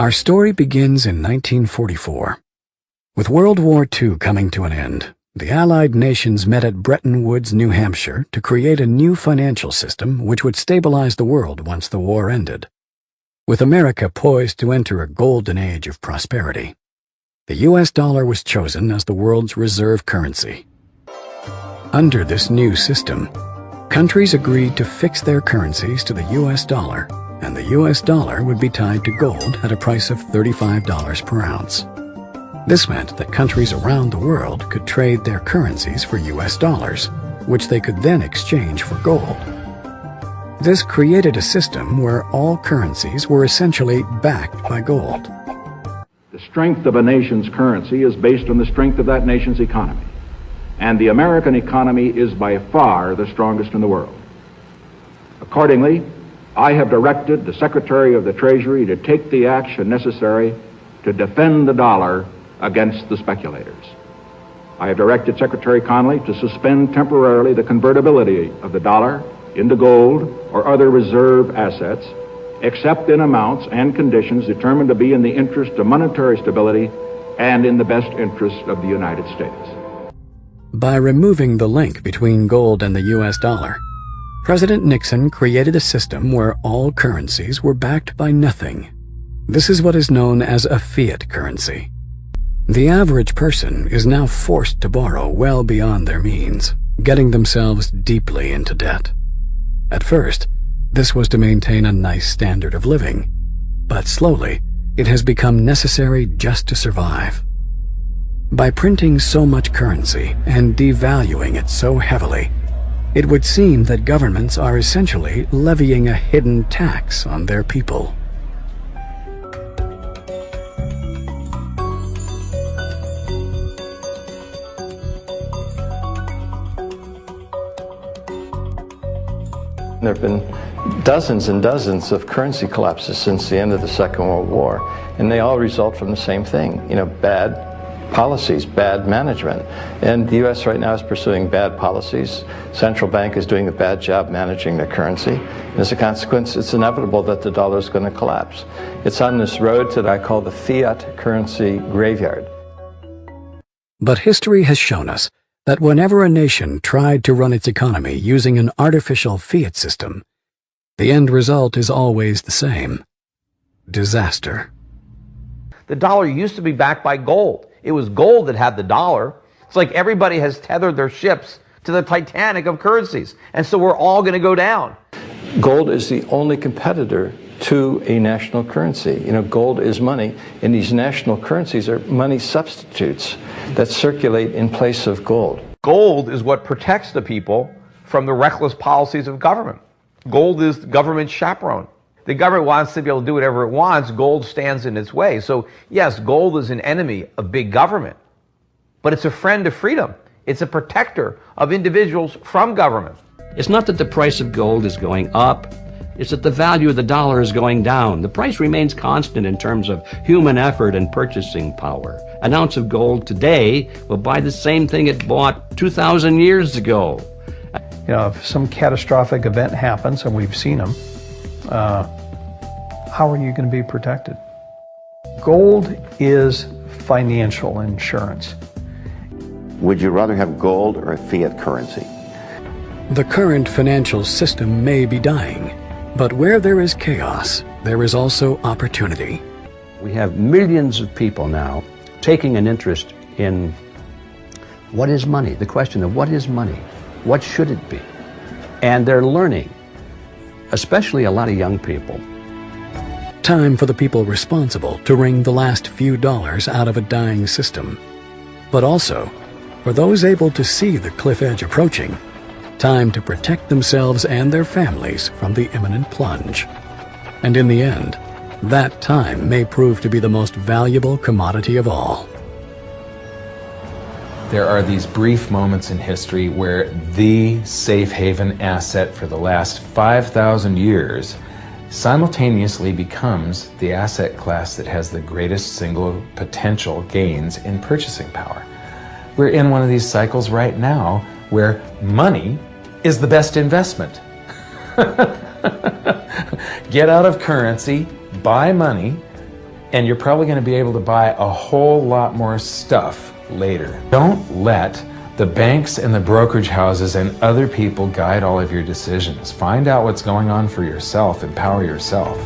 Our story begins in 1944. With World War II coming to an end, the Allied nations met at Bretton Woods, New Hampshire, to create a new financial system which would stabilize the world once the war ended. With America poised to enter a golden age of prosperity, the U.S. dollar was chosen as the world's reserve currency. Under this new system, countries agreed to fix their currencies to the U.S. dollar, and the U.S. dollar would be tied to gold at a price of $35 per ounce. This meant that countries around the world could trade their currencies for U.S. dollars, which they could then exchange for gold. This created a system where all currencies were essentially backed by gold. The strength of a nation's currency is based on the strength of that nation's economy. And the American economy is by far the strongest in the world. Accordingly, I have directed the Secretary of the Treasury to take the action necessary to defend the dollar against the speculators. I have directed Secretary Connally to suspend temporarily the convertibility of the dollar into gold or other reserve assets, except in amounts and conditions determined to be in the interest of monetary stability and in the best interest of the United States. By removing the link between gold and the U.S. dollar, President Nixon created a system where all currencies were backed by nothing. This is what is known as a fiat currency. The average person is now forced to borrow well beyond their means, getting themselves deeply into debt. At first, this was to maintain a nice standard of living, but slowly, it has become necessary just to survive. By printing so much currency and devaluing it so heavily, it would seem that governments are essentially levying a hidden tax on their people. There have been dozens and dozens of currency collapses since the end of the Second World War, and they all result from the same thing, bad policies, bad management. And the U.S. right now is pursuing bad policies. Central bank is doing a bad job managing their currency. And as a consequence, it's inevitable that the dollar is going to collapse. It's on this road that I call the fiat currency graveyard. But history has shown us that whenever a nation tried to run its economy using an artificial fiat system, the end result is always the same: disaster. The dollar used to be backed by gold. It was gold that had the dollar. It's like everybody has tethered their ships to the Titanic of currencies, and so we're all going to go down. Gold is the only competitor to a national currency. Gold is money, and these national currencies are money substitutes that circulate in place of gold. Gold is what protects the people from the reckless policies of government. Gold is the government's chaperone. The government wants to be able to do whatever it wants. Gold stands in its way. So yes, gold is an enemy of big government, but it's a friend of freedom. It's a protector of individuals from government. It's not that the price of gold is going up. It's that the value of the dollar is going down. The price remains constant in terms of human effort and purchasing power. An ounce of gold today will buy the same thing it bought 2,000 years ago. If some catastrophic event happens, and we've seen them, how are you going to be protected? Gold is financial insurance. Would you rather have gold or a fiat currency? The current financial system may be dying, but where there is chaos, there is also opportunity. We have millions of people now taking an interest in what is money, the question of what is money, what should it be? And they're learning, especially a lot of young people. Time for the people responsible to wring the last few dollars out of a dying system, but also for those able to see the cliff edge approaching, time to protect themselves and their families from the imminent plunge. And in the end, that time may prove to be the most valuable commodity of all. There are these brief moments in history where the safe haven asset for the last 5,000 years simultaneously becomes the asset class that has the greatest single potential gains in purchasing power. We're in one of these cycles right now where money is the best investment. Get out of currency, buy money, and you're probably going to be able to buy a whole lot more stuff later. Don't let the banks and the brokerage houses and other people guide all of your decisions. Find out what's going on for yourself. Empower yourself.